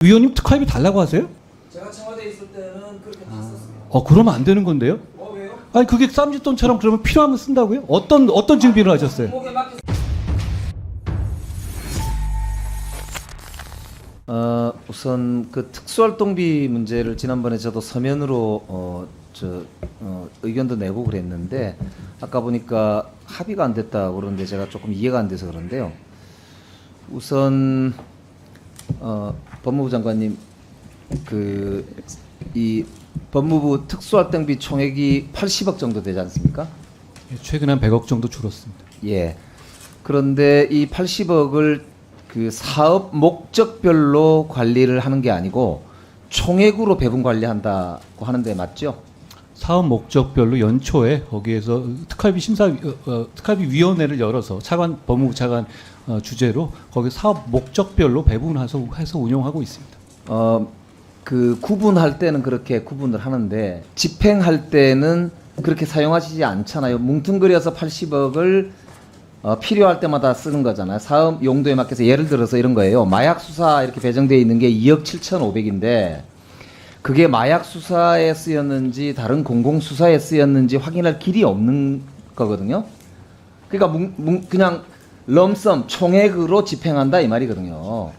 위원님 특활비 달라고 하세요? 제가 청와대에 있을 때는 그렇게 했었습니다. 그러면 안 되는 건데요? 왜요? 아니 그게 쌈짓돈처럼 그러면 필요하면 쓴다고요? 어떤 준비를 하셨어요? 목에 맞게 우선 그 특수활동비 문제를 지난번에 저도 서면으로 의견도 내고 그랬는데 아까 보니까 합의가 안 됐다고 그러는데 제가 조금 이해가 안 돼서 그런데요. 우선 법무부 장관님 이 법무부 특수활동비 총액이 80억 정도 되지 않습니까? 최근에 한 100억 정도 줄었습니다. 예. 그런데 이 80억을 그 사업 목적별로 관리를 하는 게 아니고 총액으로 배분 관리한다고 하는데 맞죠? 사업 목적별로 연초에 거기에서 특활비 위원회를 열어서 법무부 차관 주재로 거기 사업 목적별로 배분해서 운영하고 있습니다. 그 구분할 때는 그렇게 구분을 하는데 집행할 때는 그렇게 사용하시지 않잖아요. 뭉뚱그려서 80억을 필요할 때마다 쓰는 거잖아요. 사업 용도에 맞게서 예를 들어서 이런 거예요. 마약 수사 이렇게 배정되어 있는 게 2억 7,500인데 그게 마약 수사에 쓰였는지 다른 공공 수사에 쓰였는지 확인할 길이 없는 거거든요. 그러니까 그냥 럼섬 총액으로 집행한다 이 말이거든요.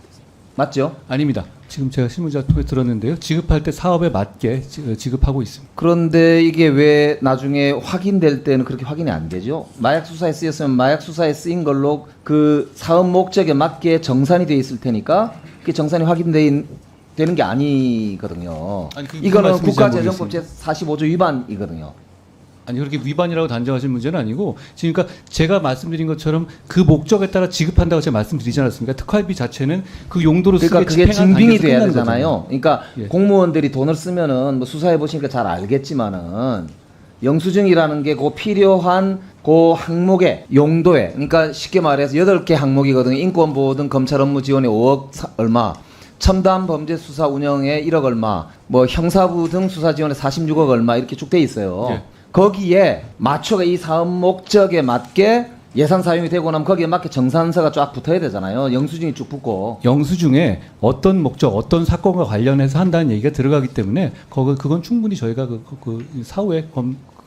맞죠? 아닙니다. 지금 제가 실무자 통해 들었는데요. 지급할 때 사업에 맞게 지급하고 있습니다. 그런데 이게 왜 나중에 확인될 때는 그렇게 확인이 안 되죠? 마약 수사에 쓰였으면 마약 수사에 쓰인 걸로 그 사업 목적에 맞게 정산이 돼 있을 테니까 그게 정산이 확인되는 게 아니거든요. 아니, 이거는 국가재정법 제45조 위반이거든요. 아니 그렇게 위반이라고 단정하실 문제는 아니고 지금 그러니까 제가 말씀드린 것처럼 그 목적에 따라 지급한다고 제가 말씀드리지 않았습니까? 특활비 자체는 그 용도로 쓰게 그러니까 그게 집행한 증빙이 단계에서 돼야 끝나는 되잖아요. 거잖아요. 그러니까 예. 공무원들이 돈을 쓰면은 뭐 수사해 보시니까 잘 알겠지만은 영수증이라는 게 그 필요한 그 항목의 용도에 그러니까 쉽게 말해서 8개 항목이거든요. 인권보호등 검찰 업무 지원에 5억 얼마, 첨단 범죄 수사 운영에 1억 얼마, 뭐 형사부 등 수사 지원에 46억 얼마 이렇게 쭉 돼 있어요. 예. 거기에 맞춰가 이 사업 목적에 맞게 예산 사용이 되고 나면 거기에 맞게 정산서가 쫙 붙어야 되잖아요. 영수증이 쭉 붙고. 영수증에 어떤 목적, 어떤 사건과 관련해서 한다는 얘기가 들어가기 때문에 그건 충분히 저희가 그 사후에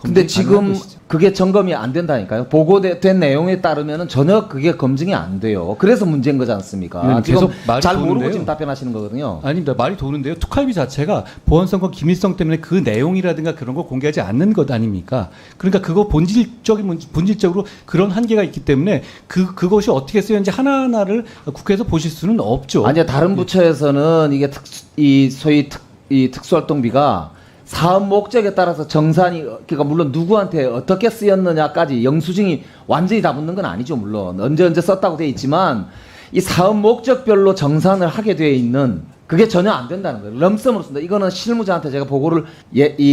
근데 지금 가능한 것이죠. 그게 점검이 안 된다니까요. 보고된 내용에 따르면은 전혀 그게 검증이 안 돼요. 그래서 문제인 거지 않습니까? 의원님, 지금 계속 말이 잘 모르고 도는데요. 지금 답변하시는 거거든요. 아닙니다. 말이 도는데요. 특활비 자체가 보안성과 기밀성 때문에 그 내용이라든가 그런 거 공개하지 않는 것 아닙니까? 그러니까 그거 본질적으로 그런 한계가 있기 때문에 그것이 어떻게 쓰였는지 하나하나를 국회에서 보실 수는 없죠. 아니요, 다른 부처에서는 이게 소위 이 특수활동비가 사업 목적에 따라서 정산이 그러니까 물론 누구한테 어떻게 쓰였느냐까지 영수증이 완전히 다 붙는 건 아니죠. 물론 언제 썼다고 돼 있지만 이 사업 목적별로 정산을 하게 돼 있는 그게 전혀 안 된다는 거예요. 럼섬으로 쓴다. 이거는 실무자한테 제가 보고를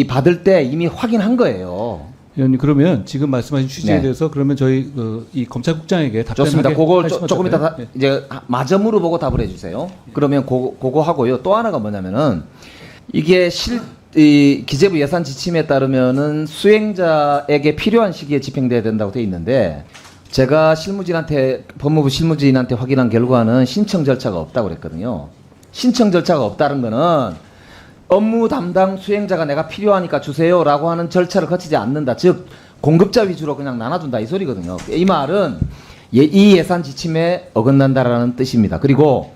받을 때 이미 확인한 거예요. 의원님 그러면 지금 말씀하신 취지에 네. 대해서 그러면 저희 이 검찰국장에게 답변하게 좋습니다. 그걸 하시면 조금 이따 어떨까요? 네. 이제 마저 물어보고 답을 해주세요. 그러면 그거 하고요. 또 하나가 뭐냐면은 이게 이 기재부 예산 지침에 따르면은 수행자에게 필요한 시기에 집행돼야 된다고 돼 있는데 제가 법무부 실무진한테 확인한 결과는 신청 절차가 없다고 그랬거든요. 신청 절차가 없다는 거는 업무 담당 수행자가 내가 필요하니까 주세요라고 하는 절차를 거치지 않는다. 즉 공급자 위주로 그냥 나눠준다 이 소리거든요. 이 말은 이 예산 지침에 어긋난다라는 뜻입니다. 그리고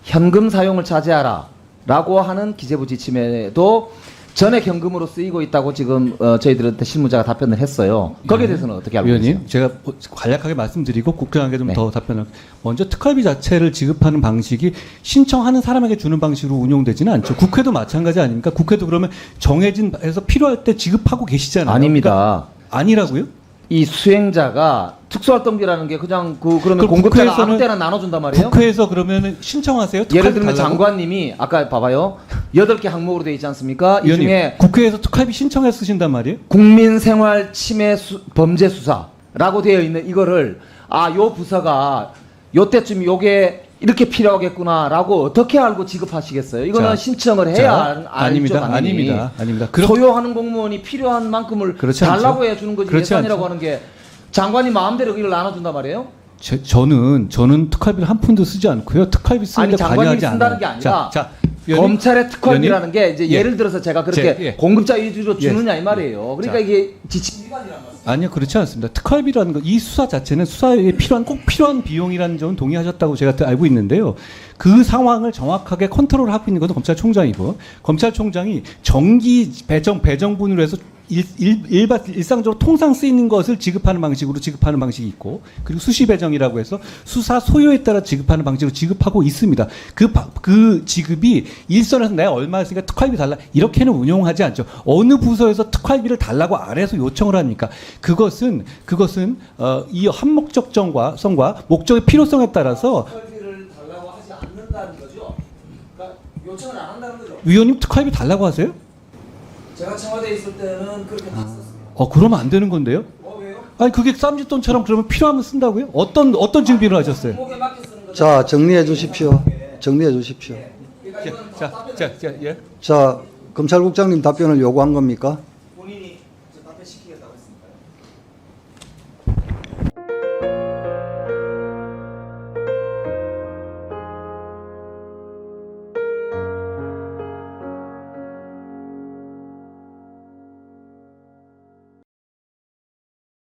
현금 사용을 자제하라라고 하는 기재부 지침에도 전액 현금으로 쓰이고 있다고 지금 저희들한테 실무자가 답변을 했어요. 거기에 대해서는 어떻게 알고 계세요? 위원님, 제가 간략하게 말씀드리고 국장에게 좀 네. 더 답변을. 먼저 특활비 자체를 지급하는 방식이 신청하는 사람에게 주는 방식으로 운용되지는 않죠. 국회도 마찬가지 아닙니까? 국회도 그러면 정해진 해서 필요할 때 지급하고 계시잖아요. 아닙니다. 그러니까 아니라고요? 이 수행자가 특수활동비라는 게 그냥 그러면 그럼 공급자가 국회에서는- 아무 때나 나눠준단 말이에요? 국회에서 그러면 신청하세요. 예를 특활비 들면 달라고? 장관님이 아까 봐봐요. 8개 항목으로 되어 있지 않습니까? 이 위원님, 중에 국회에서 특활비 신청해 쓰신단 말이에요? 국민생활 침해 범죄 수사라고 되어 있는 이거를 요 부서가 요때쯤 요게 이렇게 필요하겠구나라고 어떻게 알고 지급하시겠어요? 이거는 자, 신청을 해야 자, 알죠, 아닙니다. 당연히. 아닙니다. 소요하는 공무원이 필요한 만큼을 그렇지 달라고 않죠. 해주는 거지 그렇지 예산이라고 않죠. 하는 게 장관이 마음대로 이걸 나눠준단 말이에요? 저는 특활비를 한 푼도 쓰지 않고요. 특활비 쓰는데 아니, 장관님이 관여하지 쓴다는 않아요. 게 아니라 위원님? 검찰의 특활비라는 위원님? 게 이제 예. 예를 들어서 제가 그렇게 예. 공급자 위주로 주느냐 예. 이 말이에요. 그러니까 자. 이게 지침 위반이란 말씀. 아니요, 그렇지 않습니다. 특활비라는 거, 이 수사 자체는 수사에 꼭 필요한 비용이라는 점은 동의하셨다고 제가 알고 있는데요. 그 상황을 정확하게 컨트롤하고 있는 것은 검찰총장이고, 검찰총장이 정기 배정분으로 해서 일상적으로 통상 쓰이는 것을 지급하는 방식으로 지급하는 방식이 있고, 그리고 수시 배정이라고 해서 수사 소요에 따라 지급하는 방식으로 지급하고 있습니다. 그 지급이 일선에서 내가 얼마 했으니까 특활비 달라 이렇게는 운용하지 않죠. 어느 부서에서 특활비를 달라고 아래에서 요청을 합니까? 그것은 이 한목적성과 목적의 필요성에 따라서 특활비를 달라고 하지 않는다는 거죠. 그러니까 요청을 안 한다는 거죠. 위원님 특활비 달라고 하세요? 제가 청와대에 있을 때는 그렇게 했었습니다. 그러면 안 되는 건데요? 왜요? 아니 그게 쌈짓돈처럼 그러면 필요하면 쓴다고요? 어떤 증빙을 하셨어요? 목에 맞게 쓰는 거죠. 자, 정리해 주십시오. 정리해 주십시오. 그러니까 이건 예. 자, 검찰국장님 답변을 요구한 겁니까? 본인이 답변시키겠다고 했습니다.